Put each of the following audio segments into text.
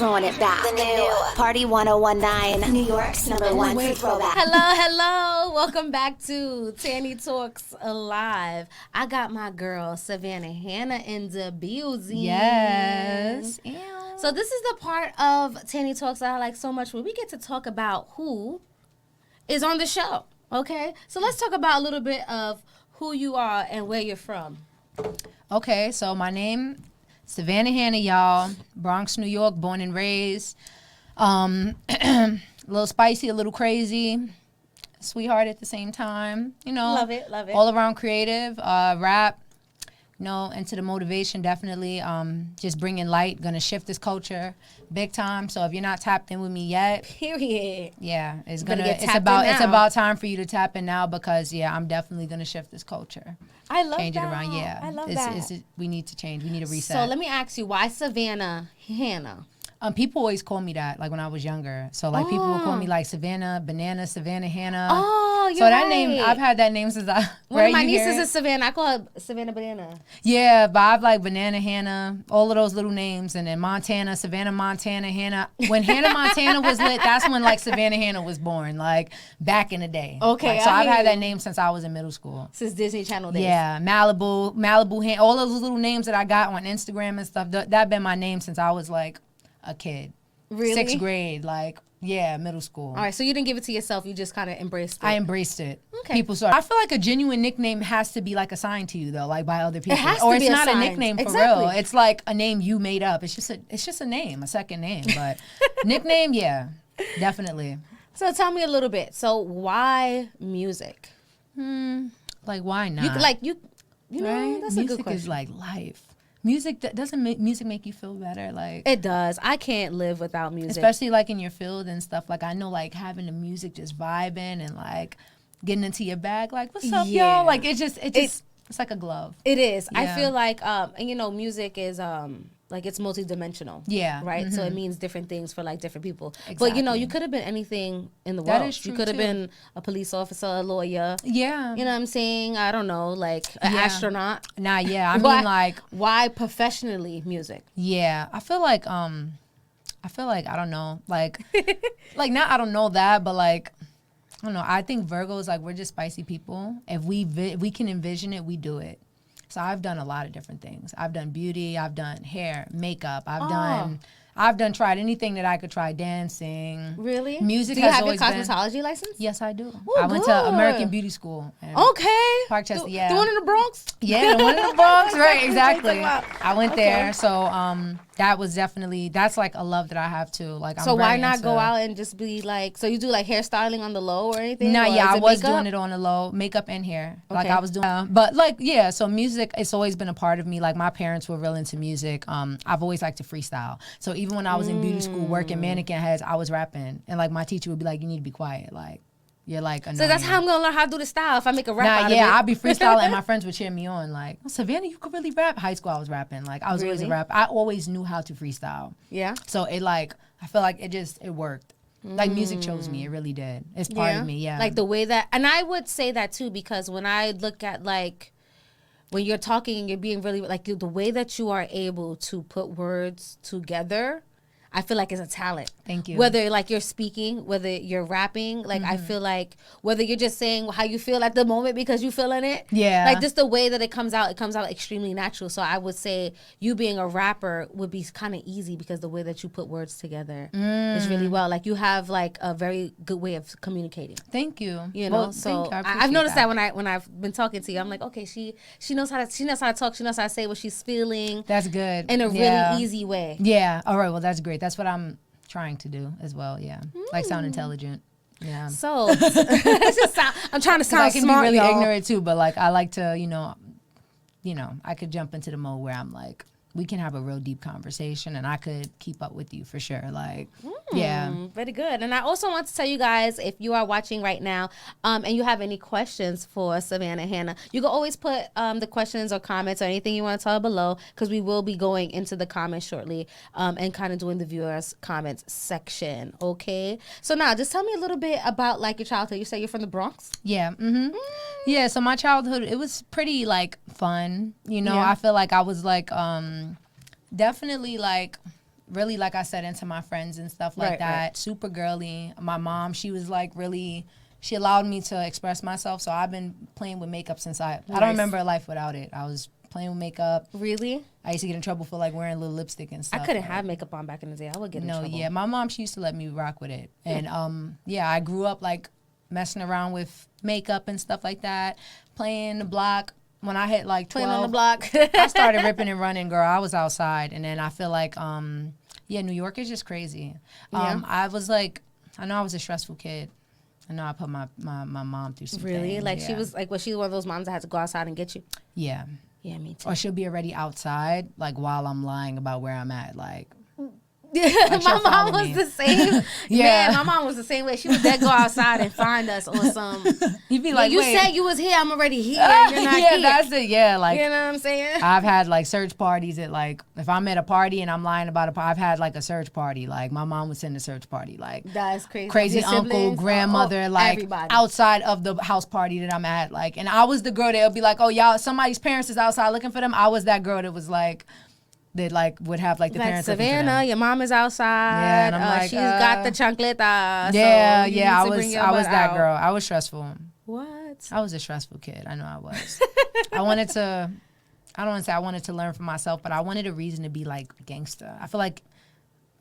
throwing it back. The new Party 1019, New York's #1 for throwback. Hello. Welcome back to Tanny Talks Alive. I got my girl, Savannah Hannah, in the building. Yes. So this is the part of Tanny Talks that I like so much where we get to talk about who is on the show, okay? So let's talk about a little bit of who you are and where you're from. Okay, so my name, Savannah Hannah, y'all. Bronx, New York, born and raised. A little spicy, a little crazy. Sweetheart at the same time. You know. Love it. All around creative, rap. You know, into the motivation, definitely. Just bringing light, gonna shift this culture big time. So if you're not tapped in with me yet, period. Yeah, it's about time for you to tap in now because I'm definitely gonna shift this culture. I love change that. it around. Yeah, I love that. We need to change. We need a reset. So let me ask you, why Savannah Hannah? People always call me that, like when I was younger. So like people would call me like Savannah Banana, Savannah Hannah. Oh, you're so that right. name, I've had that name since I. One of my nieces is Savannah. I call her Savannah Banana. Yeah, but I've like Banana Hannah, all of those little names, and then Montana, Savannah Montana Hannah. When Hannah Montana was lit, that's when like Savannah Hannah was born, like back in the day. Okay, like, so I've had that name since I was in middle school. Since Disney Channel days. Yeah, Malibu Hannah, all those little names that I got on Instagram and stuff. That been my name since I was like a kid. Really? 6th grade, middle school. All right, so you didn't give it to yourself. You just kind of embraced it. I embraced it. Okay. People saw it. I feel like a genuine nickname has to be like assigned to you though, like by other people. It has or to it's be not assigned. a nickname for Exactly. real. It's like a name you made up. It's just a name, a second name. But nickname, yeah, definitely. So tell me a little bit. So why music? Like why not? You know, right? that's Music a good question. is like life. Music doesn't make music make you feel better, like It does. I can't live without music. especially like in your field and stuff. Like I know like having the music just vibing and like getting into your bag, like what's up, Yeah. y'all? Like it's like a glove. It is. I Yeah. feel like, and you know, music is like it's multidimensional. Yeah. Right. So it means different things for like different people. But you know, Exactly. you could have been anything in the That world. is true, You could have too. been a police officer, a lawyer. Yeah. You know what I'm saying? I don't know, like an Yeah. astronaut. Nah, yeah. I Why- mean like why professionally music? yeah. I feel like I don't know. Like like not I don't know that, but like I don't know. I think Virgos, like we're just spicy people. If we can envision it, we do it. So I've done a lot of different things. I've done beauty, I've done hair, makeup, I've tried anything that I could try, dancing. Really? Music Do you has have your always been. cosmetology license? Yes, I do. Ooh, I went to good. American Beauty School. and Okay. Parkchester, The yeah. one in the Bronx? Yeah, the one in the Bronx, right? Exactly. Wow. I went Okay. there, so that was that's like a love that I have too. Like, So I'm why very not into, go out and just be like, so you do like hairstyling on the low or anything? No, Or yeah, is I it was makeup? doing it on the low, makeup and hair. Like Okay. I was doing, but like yeah. So music, it's always been a part of me. Like my parents were real into music. I've always liked to freestyle. So even when I was in beauty school working mannequin heads, I was rapping, and like my teacher would be like, "You need to be quiet." Like you're like annoying. So that's how I'm gonna learn how to do the style if I make a rap Nah, out yeah, of it. I'd be freestyling and my friends would cheer me on. Like, oh, Savannah, you could really rap. High school, I was rapping. Like, I was always a Really? rapper. I always knew how to freestyle. Yeah. So it like, I feel like it worked. Like music chose me. It really did. It's part of me. Yeah. Like the way that, and I would say that too, because when I look at like, when you're talking and you're being really, like the way that you are able to put words together, I feel like it's a talent. Thank you. Whether like you're speaking, whether you're rapping, like I feel like whether you're just saying how you feel at the moment because you feeling it. Yeah. Like just the way that it comes out extremely natural. So I would say you being a rapper would be kind of easy because the way that you put words together is really well. Like you have like a very good way of communicating. Thank you. You know, Well, so thank you. I I've appreciate noticed that when I've been talking to you, I'm like, okay, she knows how to talk, she knows how to say what she's feeling That's good. in a Yeah. really easy way. Yeah. All right. Well, that's great. That's what I'm trying to do as well. Yeah. Like sound intelligent. Yeah. So it's just I'm trying to 'Cause sound I can smart, be really y'all. ignorant too, but like I like to, I could jump into the mode where I'm like, we can have a real deep conversation and I could keep up with you for sure. Like, yeah. Very good. And I also want to tell you guys, if you are watching right now and you have any questions for Savannah Hannah, you can always put the questions or comments or anything you want to tell below, because we will be going into the comments shortly and kind of doing the viewers comments section. Okay. So now just tell me a little bit about like your childhood. You say you're from the Bronx? Yeah. Yeah. So my childhood, it was pretty like fun. You know, Yeah. I feel like I was like, definitely like, really, like I said, into my friends and stuff like that. Right. Super girly. My mom, she was like really, she allowed me to express myself. So I've been playing with makeup since I don't remember a life without it. I was playing with makeup. Really? I used to get in trouble for like wearing little lipstick and stuff. I couldn't have makeup on back in the day. I would get in trouble. Yeah, my mom, she used to let me rock with it. And I grew up like messing around with makeup and stuff like that, playing the block. When I hit like 12, Playing on the block. I started ripping and running, girl. I was outside. And then I feel like, New York is just crazy. I was like, I know I was a stressful kid. I know I put my mom through some Really? things. Like she was like, was she one of those moms that had to go outside and get you? Yeah. Yeah, me too. Or she'll be already outside, like while I'm lying about where I'm at. Like, my mom was the same. Yeah. Man, my mom was the same way. She would then go outside and find us on some. you'd be like, you wait. said you was here. I'm already here. You're not yeah, here. that's it. Yeah, like You know what I'm saying? I've had like search parties at like if I'm at a party and I'm lying about I've had like a search party. Like my mom would send a search party. Like That's crazy. crazy Your uncle, siblings? grandmother, like everybody. outside of the house party that I'm at. Like, and I was the girl that would be like, oh y'all, somebody's parents is outside looking for them. I was that girl that was like. That like would have like the Like parents looking for Savannah, them. your mom is outside. Yeah, and I'm like, she's got the chancleta. Yeah, so you yeah, need to bring your I was butt that out. girl. I was stressful. What? I was a stressful kid. I know I was. I don't want to say I wanted to learn for myself, but I wanted a reason to be like gangster. I feel like,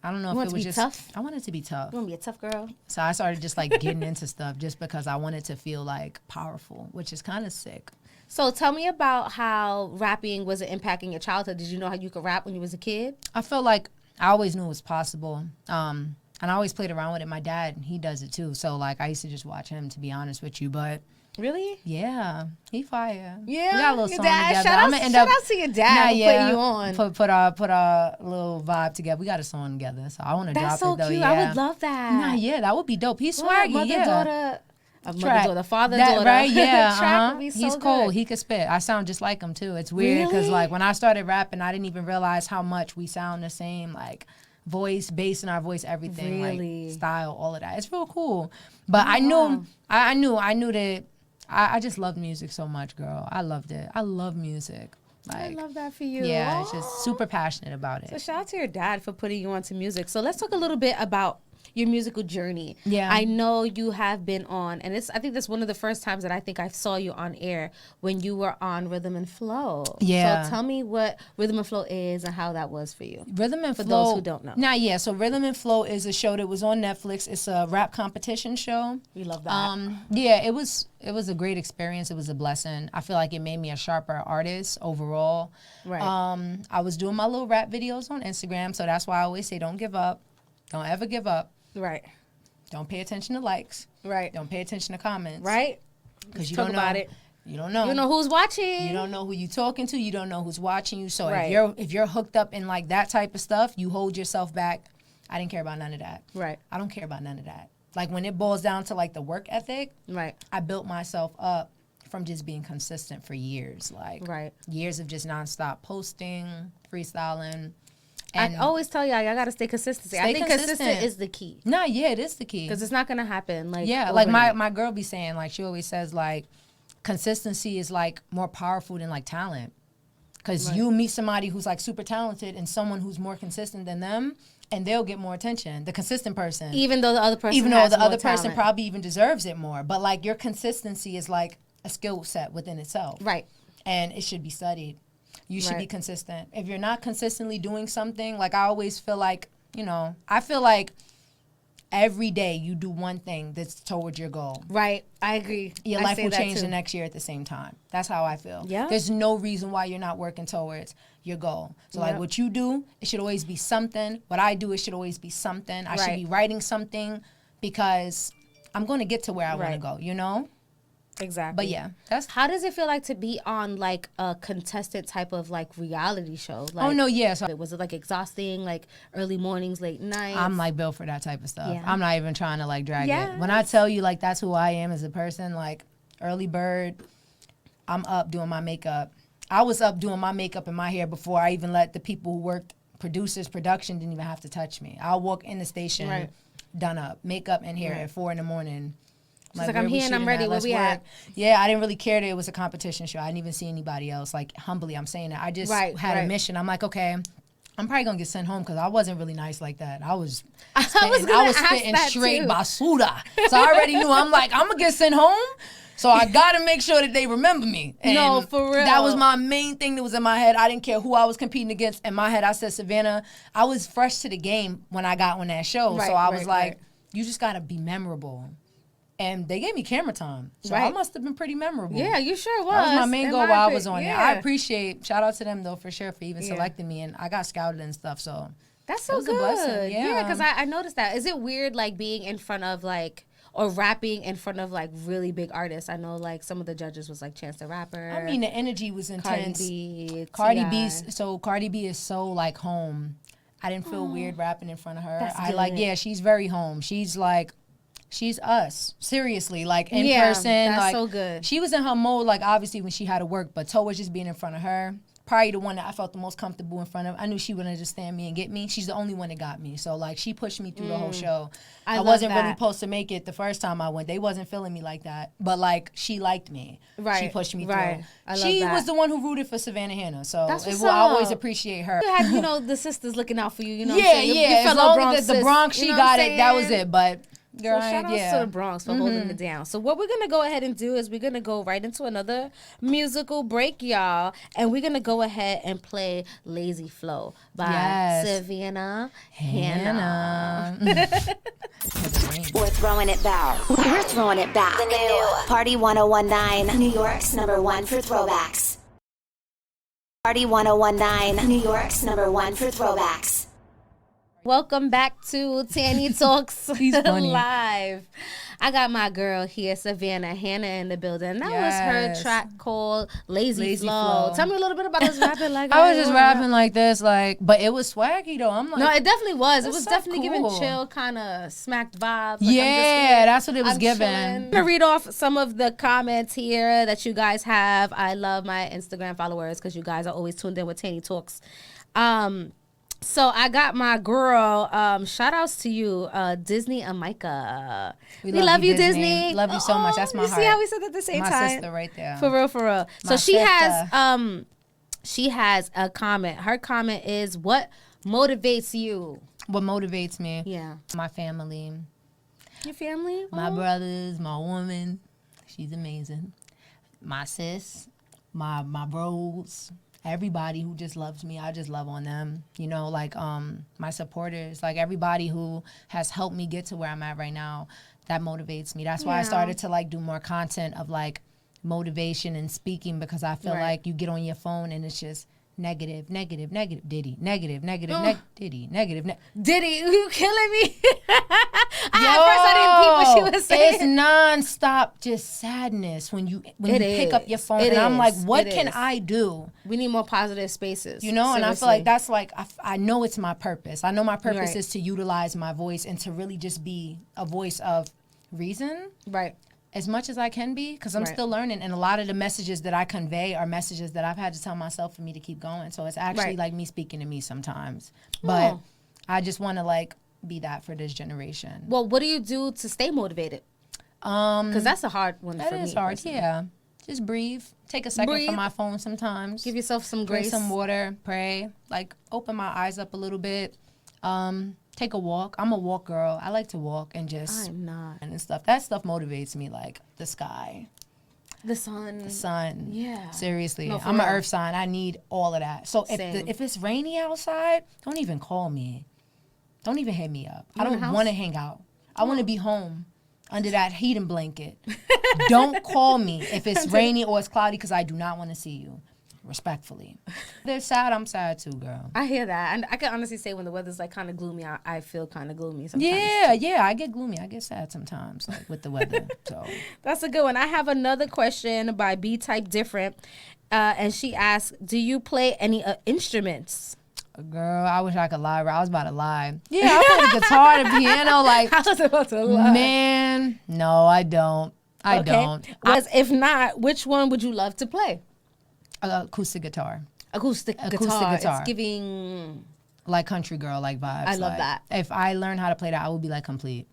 I don't know You if want it to was be just, tough? I wanted to be tough. You want to be a tough girl? So I started just like getting into stuff just because I wanted to feel like powerful, which is kind of sick. So tell me about how rapping was impacting your childhood. Did you know how you could rap when you was a kid? I felt like I always knew it was possible. And I always played around with it. My dad, he does it too. So like I used to just watch him, to be honest with you. But Really? yeah, he fire. Yeah. We got a little Your song dad. together. Shout I'ma out, end shout up- out to your dad for putting you on. Put our little vibe together. We got a song together, so I want to drop That's so it though. cute. Yeah. I would love that. Nah, yeah, that would be dope. He's What? swaggy, Mother, yeah. daughter. Mother, Track. daughter, father, That, daughter. right? Yeah, Track would be so he's good. cool. He could spit. I sound just like him too. It's weird because Really? like when I started rapping, I didn't even realize how much we sound the same. Like voice, bass in our voice, everything, Really? like style, all of that. It's real cool. But I knew that. I just loved music so much, girl. I loved it. I love music. I Like, love that for you. yeah, it's just super passionate about So it. shout out to your dad for putting you onto music. So let's talk a little bit about your musical journey. Yeah. I know you have been on, and I think that's one of the first times that I think I saw you on air when you were on Rhythm and Flow. Yeah. So tell me what Rhythm and Flow is and how that was for you. Rhythm and For Flow. those who don't know. Nah, yeah. So Rhythm and Flow is a show that was on Netflix. It's a rap competition show. We love that. Yeah, it was a great experience. It was a blessing. I feel like it made me a sharper artist overall. Right. I was doing my little rap videos on Instagram, so that's why I always say don't give up. Don't ever give up. Right. Don't pay attention to likes. Right. Don't pay attention to comments. Right. Because you Talk don't know. about it. You don't know. You know who's watching. You don't know who you talking to. You don't know who's watching you. So Right. if you're hooked up in like that type of stuff, you hold yourself back. I didn't care about none of that. Right. I don't care about none of that. Like when it boils down to like the work ethic, Right. I built myself up from just being consistent for years. Like Right. years of just nonstop posting, freestyling. I always tell y'all got to stay consistent. I Stay think consistent. consistent is the key. No, yeah, it is the key. Because it's not going to happen. Like Yeah, like overnight. my girl be saying, like she always says, like consistency is like more powerful than like talent. Because Right. you meet somebody who's like super talented and someone who's more consistent than them, and they'll get more attention. The consistent person, Even though the other person even though has the more other person talent. probably even deserves it more. But like your consistency is like a skill set within itself, Right. and it should be studied. You should be Right. consistent. If you're not consistently doing something, like I always feel like, I feel like every day you do one thing that's towards your goal. Right. I agree. Your I life say will that change too. the next year at the same time. That's how I feel. Yeah. There's no reason why you're not working towards your goal. So like Yep. what you do, it should always be something. What I do, it should always be something. I should Right. be writing something because I'm going to get to where I want to Right. go, Exactly. But yeah, that's How does it feel like to be on like a contestant type of like reality show? Like, oh no, yeah. So was it like exhausting, like early mornings, late nights? I'm like built for that type of stuff. Yeah. I'm not even trying to like drag Yes. it. When I tell you like that's who I am as a person, like early bird, I'm up doing my makeup. I was up doing my makeup and my hair before I even let the people who worked, producers, production didn't even have to touch me. I'll walk in the station, Right. done up, makeup and hair Right. at 4 a.m. like, where I'm we here and I'm shooting ready. at? Where Let's we work. at? Yeah, I didn't really care that it was a competition show. I didn't even see anybody else. Like humbly, I'm saying that. I just Right, had right. a mission. I'm like, okay, I'm probably gonna get sent home because I wasn't really nice like that. I was was spitting straight basura. So I already knew. I'm like, I'm gonna get sent home. So I gotta make sure that they remember me. And no, for real. That was my main thing that was in my head. I didn't care who I was competing against. In my head, I said, Savannah, I was fresh to the game when I got on that show. Right, so I was like, right. you just gotta be memorable. And they gave me camera time. So I Right. must have been pretty memorable. Yeah, you sure was. That was my main goal while I was on there. I yeah. appreciate, shout out to them though for sure for even Yeah. selecting me. And I got scouted and stuff, so. That's It so was a good. blessing, yeah. Because I noticed that. Is it weird, like, being in front of, like, or rapping in front of, like, really big artists? I know, like, some of the judges was, like, Chance the Rapper. I mean, the energy was Cardi intense. B. Cardi T.I. Cardi B is so like home. I didn't feel weird rapping in front of her. That's I like, good. yeah, she's very home. She's like, she's us. Seriously, like in Yeah, person. that's like, so good. She was in her mode, like obviously when she had to work, but Toe was just being in front of her. Probably the one that I felt the most comfortable in front of. I knew she wouldn't just stand me and get me. She's the only one that got me. So like she pushed me through the whole show. I I love wasn't that. really supposed to make it the first time I went. They wasn't feeling me like that. But like she liked me. Right, She pushed me right. through. I love She that. was the one who rooted for Savannah Hannah. So That's what's I always up. appreciate her. You had, the sisters looking out for you, you know what I'm Yeah, saying? yeah. Your As fellow long Bronx as the sis, Bronx, you she know got what I'm it. That was saying? it. But girl, So shout outs yeah. to the Bronx for holding it down. So what we're going to go ahead and do is we're going to go right into another musical break, y'all. And we're going to go ahead and play Lazy Flow by Yes. Savannah Hannah. We're throwing it back. We're throwing it back. The new Party 1019, New York's #1 for throwbacks. Party 1019, New York's #1 for throwbacks. Welcome back to Tanny Talks He's funny. Live. I got my girl here, Savannah Hannah, in the building. That was Yes. her track called Lazy, Lazy Flow. Flow. Tell me a little bit about this rapping. Like I was just wanna rap. rapping like this, like, but it was swaggy though. I'm like, No, it definitely was. It That's was so definitely giving cool. chill, kind of smacked vibes. Like, yeah, I'm just here. that's what it was I'm given. chilling. I'm gonna read off some of the comments here that you guys have. I love my Instagram followers because you guys are always tuned in with Tanny Talks. So I got my girl. Shout outs to you, Disney and Micah. We love you, Disney. Love you so much. That's my You heart. see how we said that at the same My time? sister right there. For real, for real. So My she has a comment. Her comment is, "What motivates you?" What motivates me? Yeah, My family, your family, my brothers, my woman. She's amazing. My sis, my bros. Everybody who just loves me, I just love on them. You know, like my supporters, like everybody who has helped me get to where I'm at right now, that motivates me. That's why I Yeah. started to like do more content of like motivation and speaking, because I feel Right. like you get on your phone and it's just negative, Diddy, negative, Diddy, negative. Diddy, you killing me. At first I didn't peep what she was saying. It's nonstop just sadness when you pick up your phone. It And I'm like, is. what It can is. I do? We need more positive spaces. You know, and I feel like that's like, I know it's my purpose. I know my purpose Right. is to utilize my voice and to really just be a voice of reason right. as much as I can be, because I'm Right. still learning. And a lot of the messages that I convey are messages that I've had to tell myself for me to keep going. So it's actually Right. like me speaking to me sometimes. But Oh. I just want to like be that for this generation. Well, what do you do to stay motivated? Because that's a hard one That for me. is hard, personally. yeah. Just breathe. Take a second Breathe. from my phone sometimes. Give yourself some Drink grace. some water, pray, like open my eyes up a little bit. Take a walk. I'm a walk girl. I like to walk and just I'm not. and stuff. That stuff motivates me, like the sky, The sun. sun. Yeah. Seriously, No, for I'm an real. earth sign. I need all of that. So Same. if it's rainy outside, don't even call me. Don't even hit me up. I in the don't house? want to hang out. I want to be home under that heating blanket. Don't call me if it's rainy or it's cloudy, because I do not want to see you. Respectfully. If they're sad, I'm sad too, girl. I hear that. And I can honestly say when the weather's like kind of gloomy, I feel kind of gloomy sometimes. Yeah, I get gloomy. I get sad sometimes, like with the weather. So That's a good one. I have another question by B Type Different. And she asks, do you play any instruments? girl, I wish I could lie. I was about to lie. Yeah, I play the guitar, the piano, like I was about to lie. man. No, I don't. I don't. If not, which one would you love to play? Acoustic guitar. Acoustic guitar. It's giving... Like country girl, like vibes. I love like, that. If I learn how to play that, I will be like complete.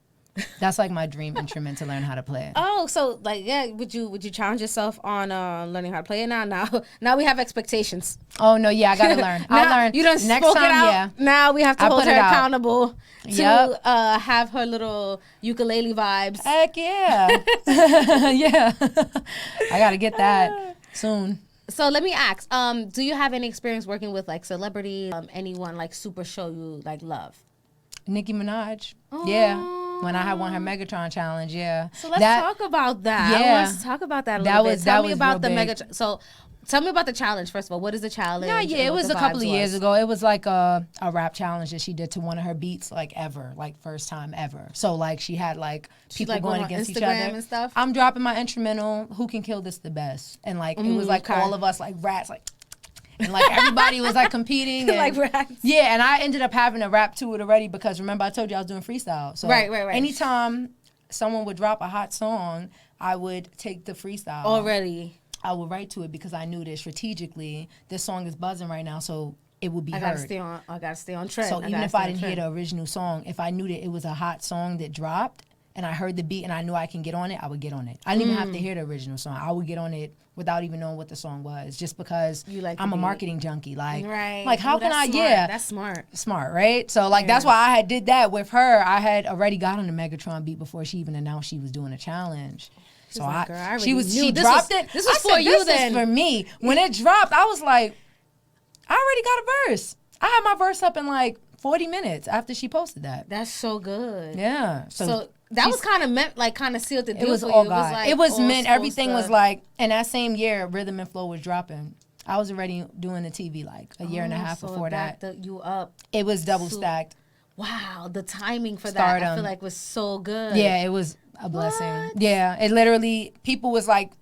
That's like my dream instrument to learn how to play. Oh, so like, yeah, would you challenge yourself on learning how to play it now? Now we have expectations. Oh no, yeah, I gotta learn. I'll learn. You done next spoke time, it out. yeah. Now we have to hold her accountable to Yep. have her little ukulele vibes. Heck yeah. Yeah. I gotta get that soon. So let me ask, do you have any experience working with like celebrities? Anyone like super show you like love? Nicki Minaj. Yeah. When I had won her Megatron challenge, yeah. So let's talk about that. Yeah. I want to talk about that a little bit. Tell me about the big. Megatron. So tell me about the challenge, first of all. What is the challenge? Yeah, it was a couple of years ago. It was like a rap challenge that she did to one of her beats, like ever, like first time ever. So like she had like people like, going went on against each Instagram other. and stuff? I'm dropping my instrumental. Who can kill this the best? And like it was like all of us like rats, like. And like everybody was like competing. And, like rats. Yeah, and I ended up having to rap to it already because remember I told you I was doing freestyle. So Right. anytime someone would drop a hot song, I would take the freestyle. Already. I would write to it because I knew that strategically this song is buzzing right now, so it would be I heard. gotta stay on trend. So even if I didn't hear the original song, if I knew that it was a hot song that dropped and I heard the beat and I knew I can get on it, I would get on it. I didn't even have to hear the original song. I would get on it without even knowing what the song was, just because I'm a marketing junkie. Like, like how can I? Smart. Yeah, that's smart, right? So like that's why I had did that with her. I had already got on the Megatron beat before she even announced she was doing a challenge. So like, girl, she dropped it. This was for you then. This is for me. When it dropped, I was like, I already got a verse. I had my verse up in like 40 minutes after she posted that. That's so good. Yeah. So that was kind of meant, like, kind of sealed the deal. It was for all you. God. It was meant. Everything was like, and that same year, Rhythm and Flow was dropping. I was already doing the TV like a year and a half before that. You up. It was double stacked. Wow, the timing for that I feel like was so good. Yeah, it was a blessing. Yeah, it literally, people was like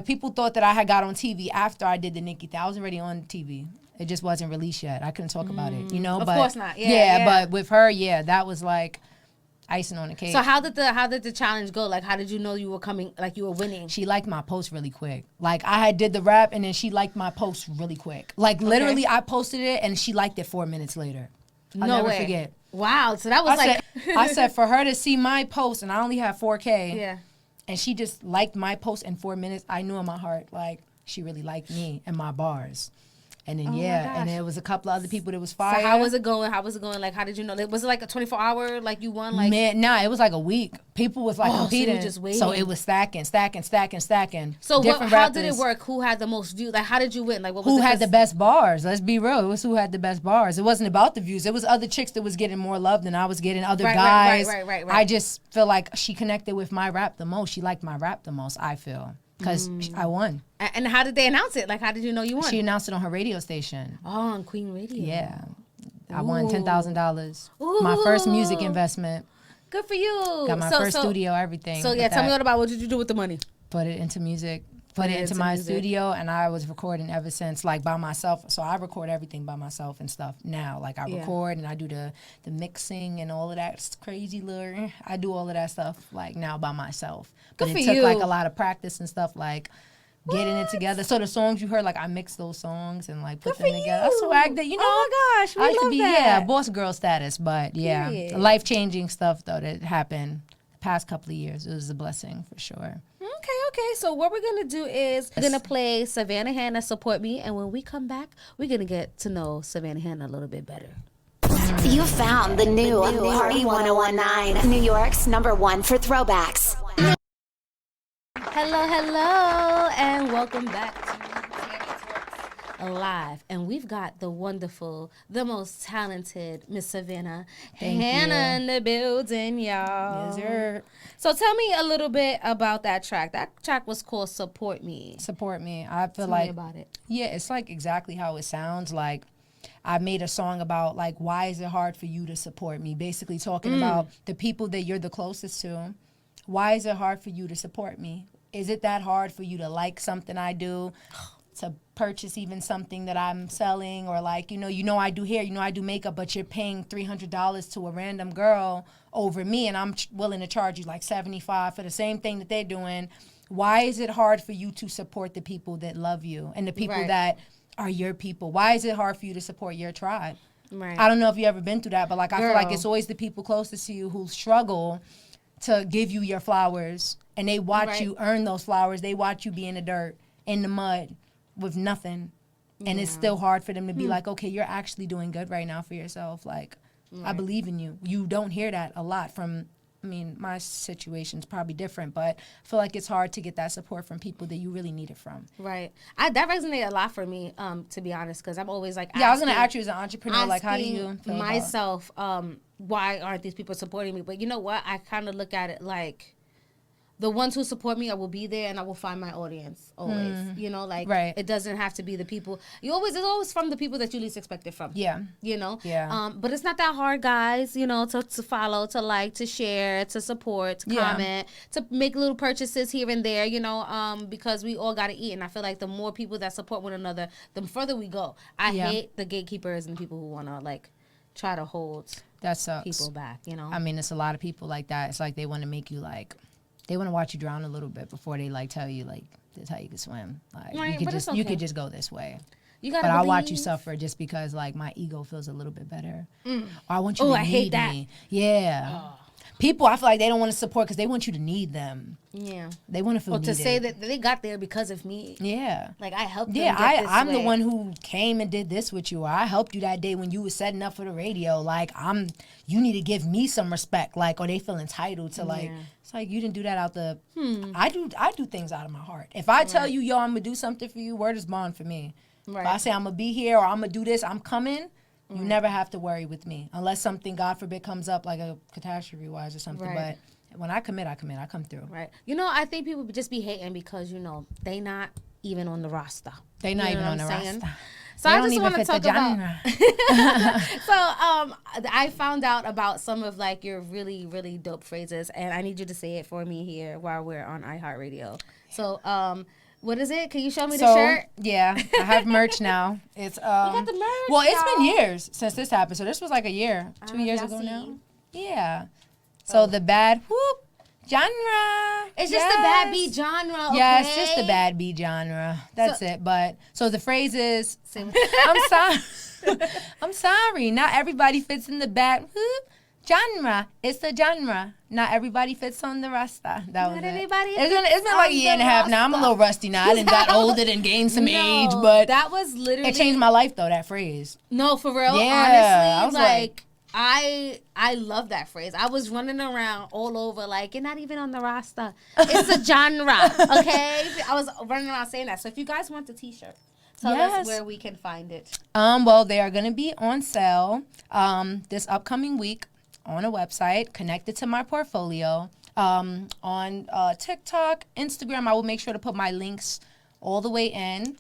people thought that I had got on TV after I did the Nicki thing. I was already on TV. It just wasn't released yet. I couldn't talk about it, you know. Of but course not. Yeah, but with her, that was like icing on the cake. So how did the challenge go? Like, how did you know you were coming? Like, you were winning? She liked my post really quick. Like, I had did the rap, and then she liked my post really quick. Like, literally, I posted it, and she liked it 4 minutes later. I'll never forget. Wow. So that was I said for her to see my post, and I only have 4K. Yeah. And she just liked my post in 4 minutes. I knew in my heart, like, she really liked me and my bars. And then, and there was a couple of other people that was fire. So how was it going? Like, how did you know? Was it like a 24-hour, like, you won? Like, Man, nah, it was like a week. People was like competing. So you were just waiting. So it was stacking. So how did it work? Who had the most views? Like, how did you win? Like, what was who had the best bars? Let's be real. It was who had the best bars. It wasn't about the views. It was other chicks that was getting more love than I was getting. Other guys. Right. I just feel like she connected with my rap the most. She liked my rap the most, I feel. Because I won. And how did they announce it? Like, how did you know you won? She announced it on her radio station. Oh, on Queen Radio. Yeah. I won $10,000. My first music investment. Good for you. Got my first studio, everything. So, tell me all about what did you do with the money? Put it into music. Put it into my studio, and I was recording ever since, like, by myself. So I record everything by myself and stuff now. Like, I record, and I do the mixing and all of that. It's crazy, little. I do all of that stuff, like, now by myself. But it took, like, a lot of practice and stuff, like, getting it together. So the songs you heard, like, I mixed those songs and, like, put them together. I swagged it, you know. Oh, my gosh, we love that. Yeah, boss girl status. But, yeah, life-changing stuff, though, that happened the past couple of years. It was a blessing, for sure. Okay. So what we're going to do is we're going to play Savannah Hannah, Support Me. And when we come back, we're going to get to know Savannah Hannah a little bit better. You found the new Party 1019, New York's #1 for throwbacks. Hello, and welcome back to Alive. And we've got the wonderful, the most talented Miss Savannah Hannah in the building, y'all. Yes, sir. So tell me a little bit about that track. That track was called Support Me. Support Me. I feel Tell like me about it. Yeah, it's like exactly how it sounds. Like, I made a song about, like, why is it hard for you to support me? Basically talking about the people that you're the closest to. Why is it hard for you to support me? Is it that hard for you to like something I do, to purchase even something that I'm selling, or like, you know I do hair, I do makeup, but you're paying $300 to a random girl over me, and I'm willing to charge you like $75 for the same thing that they're doing. Why is it hard for you to support the people that love you and the people that are your people? Why is it hard for you to support your tribe? Right. I don't know if you ever been through that, but like I feel like Girl. it's always the people closest to you who struggle to give you your flowers, and they watch you earn those flowers. They watch you be in the dirt, in the mud, with nothing, and it's still hard for them to be like, okay, you're actually doing good right now for yourself. Like, I believe in you. You don't hear that a lot from. I mean, my situation's probably different, but I feel like it's hard to get that support from people that you really need it from. Right. That resonated a lot for me, to be honest, because I'm always like, Yeah, I was gonna ask you as an entrepreneur, like, how do you feel myself, why aren't these people supporting me? But you know what? I kind of look at it like, the ones who support me, I will be there and I will find my audience always. You know, like it doesn't have to be the people. It's always from the people that you least expect it from. Yeah. You know? Yeah. But it's not that hard, guys, you know, to follow, to like, to share, to support, to comment, to make little purchases here and there, you know, because we all got to eat. And I feel like the more people that support one another, the further we go. I hate the gatekeepers and people who want to like try to hold that sucks. people back, you know? I mean, it's a lot of people like that. It's like they want to make you like, they want to watch you drown a little bit before they like tell you like this is how you can swim. Like you could just go this way. But I'll watch you suffer just because like my ego feels a little bit better. Or I want you to need me. Yeah. People, I feel like they don't want to support because they want you to need them. Yeah. They want to feel needed. To say that they got there because of me. Yeah. Like, I helped them get this I'm way. the one who came and did this with you. Or I helped you that day when you was setting up for the radio. Like, you need to give me some respect. Like, or they feel entitled to, like, it's like, you didn't do that out the, I do things out of my heart. If I tell you, yo, I'm going to do something for you, word is bond for me. If I say I'm going to be here or I'm going to do this, I'm coming. You never have to worry with me unless something, God forbid, comes up like a catastrophe-wise or something. But when I commit, I come through. Right. You know, I think people just be hating because, you know, they not even on the roster. They not even on the roster. So I just want to talk about. So I found out about some of like your really, really dope phrases, and I need you to say it for me here while we're on iHeartRadio. So what is it? Can you show me the shirt? Yeah, I have merch now. It's you got the merch. Well, it's been years since this happened. So this was like a year, 2 years ago now. Yeah. So the bad whoop genre. It's just the bad beat genre. Okay? Yeah, it's just the bad beat genre. That's it. But so the phrase is, I'm sorry. I'm sorry. Not everybody fits in the bad whoop genre. It's the genre. Not everybody fits on the rasta. That was It's been like a year and a half now. I'm a little rusty now. I done got older and gained some age, but that was literally, it changed my life though. That phrase. No, for real. Yeah, honestly, I was like I love that phrase. I was running around all over like, you're not even on the roster. It's a genre, okay? I was running around saying that. So if you guys want the T-shirt, tell us where we can find it. Well, they are going to be on sale this upcoming week on a website connected to my portfolio. On TikTok, Instagram, I will make sure to put my links all the way in.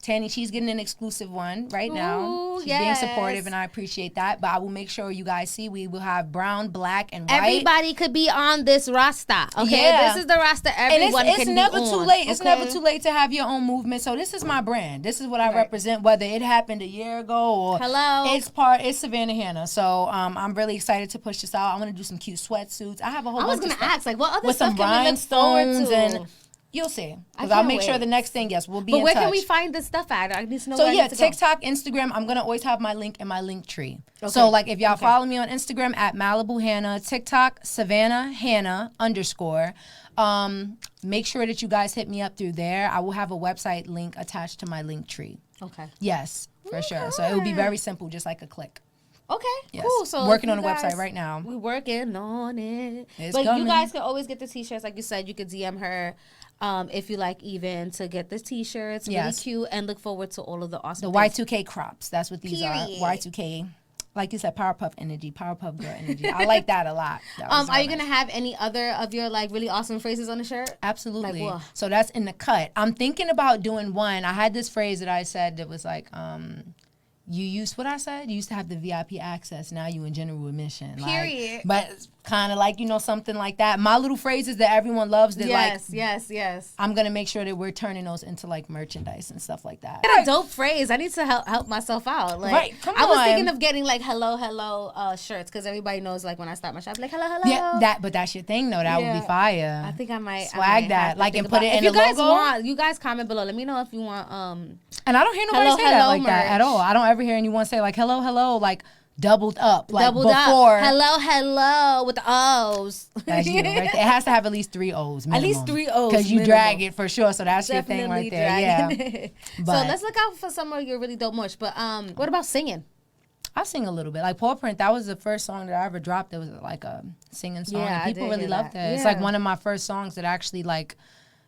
Tanny, she's getting an exclusive one right now. She's being supportive, and I appreciate that. But I will make sure you guys see we will have brown, black, and white. Everybody could be on this rasta, okay? Yeah. This is the rasta everyone can be on. It's never too late. It's never too late to have your own movement. So this is my brand. This is what I represent, whether it happened a year ago or it's Savannah Hannah. So I'm really excited to push this out. I want to do some cute sweatsuits. I have a whole bunch of stuff. I was going to ask, like, what other with stuff some can we look forward to? And you'll see. Because I'll make sure the next thing, we'll be in touch. But where can we find this stuff at? I need to know so where I need to TikTok, Instagram, I'm going to always have my link in my link tree. Okay. So like if y'all follow me on Instagram at Malibu Hannah, TikTok, Savannah Hannah _ make sure that you guys hit me up through there. I will have a website link attached to my link tree. Okay. Yes, for sure. So it will be very simple, just like a click. Okay, cool. So working on a website right now. We're working on it. It's but coming. You guys can always get the T-shirts. Like you said, you could DM her if you like even to get the T-shirts. Really cute, and look forward to all of the awesome things. Y2K crops. That's what these are. Y2K. Like you said, Powerpuff energy, Powerpuff Girl energy. I like that a lot. Are you gonna have any other of your like really awesome phrases on the shirt? Absolutely. Like, so that's in the cut. I'm thinking about doing one. I had this phrase that I said that was like, you used what I said. You used to have the VIP access. Now you in general admission. Period. But kind of like, you know, something like that. My little phrases that everyone loves that Yes. I'm going to make sure that we're turning those into like merchandise and stuff like that. Got a dope phrase. I need to help myself out. Like, right, come I was on. thinking of getting like hello shirts because everybody knows like when I start my shop, like hello. Yeah, but that's your thing though. That would be fire. I think I might swag that, like, and put it in the logo. If you guys want, you guys comment below. Let me know if you want. And I don't hear nobody say that like that at all. I don't ever hear anyone say like hello, like doubled up, like before. Hello with the O's. That's you, right there. It has to have at least 3 O's. Minimum, at least 3 O's. Because you minimum. drag it for sure. So that's definitely your thing right there. Yeah. So let's look out for some of your really dope mush. But what about singing? I sing a little bit. Like Paw Print, that was the first song that I ever dropped. It was like a singing song. Yeah, and people really loved it. Yeah. It's like one of my first songs that actually like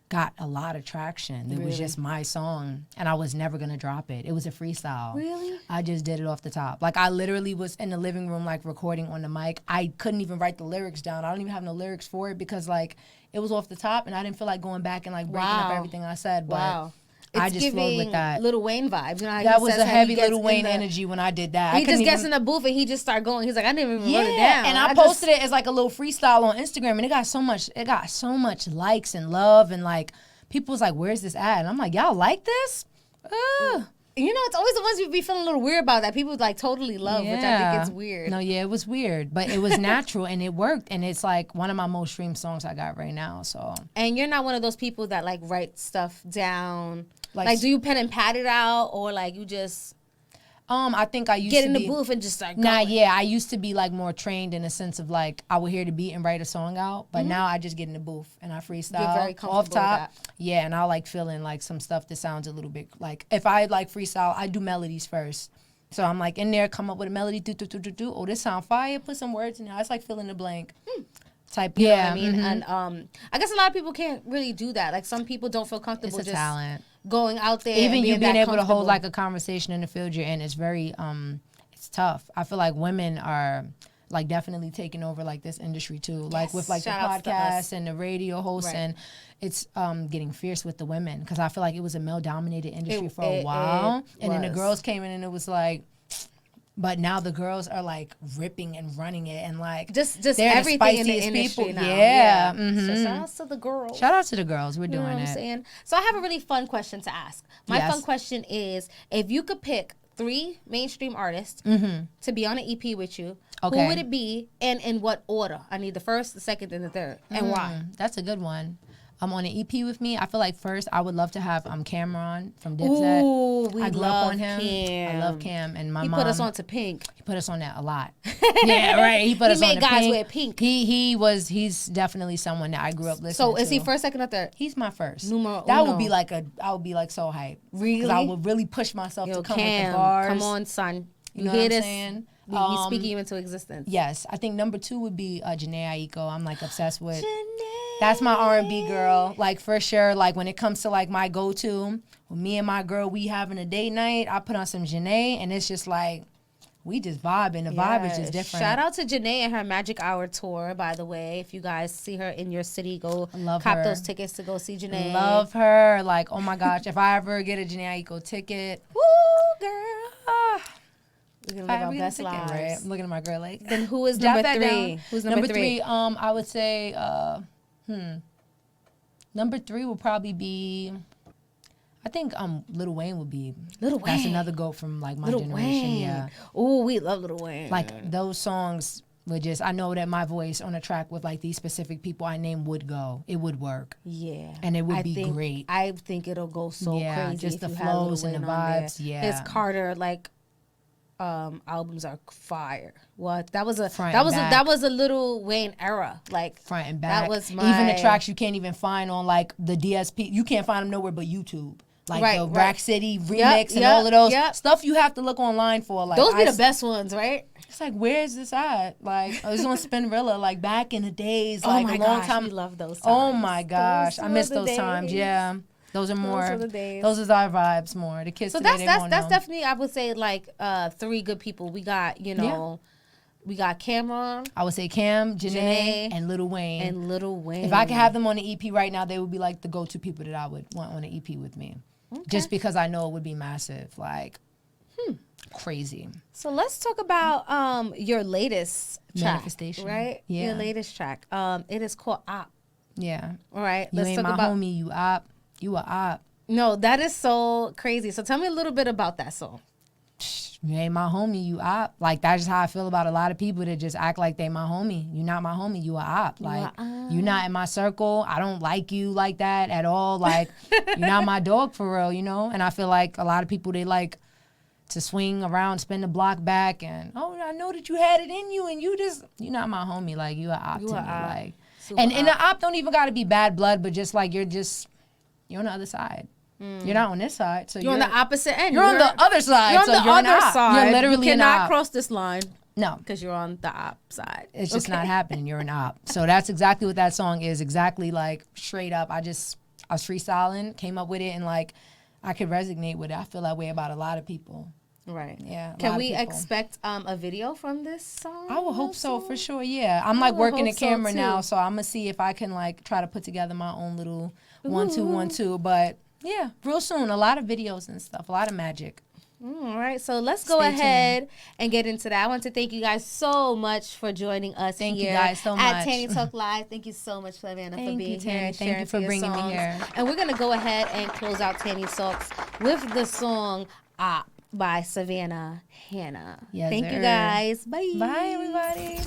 got a lot of traction. It was just my song, and I was never gonna drop it. It was a freestyle. Really? I just did it off the top. Like I literally was in the living room, like recording on the mic. I couldn't even write the lyrics down. I don't even have no lyrics for it because like it was off the top, and I didn't feel like going back and like breaking up everything I said. But I just flowed with that. Lil Wayne vibes. You know how that was a heavy Lil Wayne energy when I did that. He just gets in the booth and he just started going. He's like, I didn't even write it down. And I posted it as like a little freestyle on Instagram, and it got so much likes and love, and like people was like, "Where's this at?" And I'm like, "Y'all like this?" You know, it's always the ones you be feeling a little weird about that people like totally love, which I think is weird. No, it was weird, but it was natural and it worked, and it's like one of my most streamed songs I got right now. So. And you're not one of those people that like write stuff down. Like do you pen and pad it out, or like you just? I think I used get to in be, the booth and just start going. I used to be like more trained in a sense of like I would hear the beat and write a song out, but now I just get in the booth and I freestyle. You're very comfortable off top. with that. Yeah, and I like feeling like some stuff that sounds a little bit like if I like freestyle, I do melodies first. So I'm like in there, come up with a melody, do. Oh, this sound fire. Put some words in there. It's like fill in the blank. Type. You know what I mean? And I guess a lot of people can't really do that. Like some people don't feel comfortable It's a talent. Going out there. Even and you being able to hold like a conversation in the field you're in is very it's tough. I feel like women are like definitely taking over like this industry too. Like with like the podcast and the radio hosts and it's getting fierce with the women because I feel like it was a male dominated industry for a while. And then the girls came in and it was like, but now the girls are like ripping and running it and like just they're everything the in the spiciest industry people. now. Yeah. So shout out to the girls. Shout out to the girls. We're doing what I'm saying? So I have a really fun question to ask. My fun question is, if you could pick 3 mainstream artists to be on an EP with you, who would it be and in what order? I need the first, the second, and the third. And why? That's a good one. On an EP with me, I feel like first I would love to have Cameron from Dipset. Ooh, we I grew love up on him. Cam. I love Cam, and my He mom. put us on to Pink. He put us on that a lot. Yeah, right. He put us on made the guys Pink. wear pink. He's definitely someone that I grew up listening to. So is he first, second, or third? He's my first. Numero that uno. would be like I would be like so hyped. Really? Because I would really push myself to come Cam, with the bars. come on, son. You know hear what I'm this? saying? He's speaking you into existence. Yes, I think number 2 would be Janae Aiko. I'm like obsessed with. Janae. That's my R&B girl, like for sure. Like when it comes to like my go-to, when me and my girl we having a date night, I put on some Janae, and it's just like we just vibing. The vibe is just different. Shout out to Janae and her Magic Hour tour, by the way. If you guys see her in your city, go cop those tickets to go see Janae. Love her. Like, oh my gosh, if I ever get a Janae Aiko ticket, woo, girl. We're gonna live our best lives. Right? I'm looking at my girl like. Then who is number 3? Who's number 3? I would say, number 3 would probably be. I think Lil Wayne would be. Lil Wayne. That's another goat from like my generation. Wayne. Yeah. Oh, we love Lil Wayne. Like those songs would just. I know that my voice on a track with like these specific people I name would go. It would work. Yeah. And it would be great. I think it'll go so crazy. Just if the you flows had Lil and the Wayne on vibes. there. Yeah. His Carter albums are fire. What that was a Lil Wayne era, like front and back. That was even the tracks you can't even find on like the DSP. You can't find them nowhere but YouTube. Like the Rack City remix and all of those stuff you have to look online for. Like those be the best ones, right? It's like, where's this at? Like it was on Spinrilla, like back in the days, like a long time. We love those times. Oh my gosh, I miss those times. Yeah. Those are more. Those are our vibes more. The kids. So today, that's definitely, I would say, like 3 good people. We got we got Cameron. I would say Cam, Janae, and Lil Wayne. If I could have them on the EP right now, they would be like the go-to people that I would want on the EP with me. Okay. Just because I know it would be massive. Like, crazy. So let's talk about your latest track, Manifestation. right? Yeah. Your latest track. It is called Op. Yeah. All right. You ain't my homie, you op. You a op. No, that is so crazy. So tell me a little bit about that song. You ain't my homie, you op. Like, that's just how I feel about a lot of people that just act like they my homie. You not my homie, you a op. Like, you not in my circle. I don't like you like that at all. Like, you're not my dog for real, you know? And I feel like a lot of people, they like to swing around, spin the block back, and, oh, I know that you had it in you, and you're not my homie. Like, you a op to me. Like, and the op don't even got to be bad blood, but just like, you're on the other side. You're not on this side, so you're on the opposite end. You're on the other side. You're on so the you're other an op. side. You're literally you cannot an op. cross this line. No, because you're on the op side. It's just not happening. You're an op. So that's exactly what that song is. Exactly, like, straight up. I was freestyling, came up with it, and like I could resonate with it. I feel that way about a lot of people. Right. Yeah. Can we expect a video from this song? I will hope so, for sure. Yeah. I'm like working the camera now, so I'm gonna see if I can like try to put together my own little 1-2-1-2. But yeah, real soon. A lot of videos and stuff. A lot of magic. All right, so let's go ahead and get into that. I want to thank you guys so much for joining us. Thank you guys so much at Tanny Talk Live. Thank you so much, Savannah, for being here and Thank you for bringing me here. And we're gonna go ahead and close out Tanny Talks with the song "Op" by Savannah Hannah. Yes, thank sir. you guys. Bye. Bye, everybody.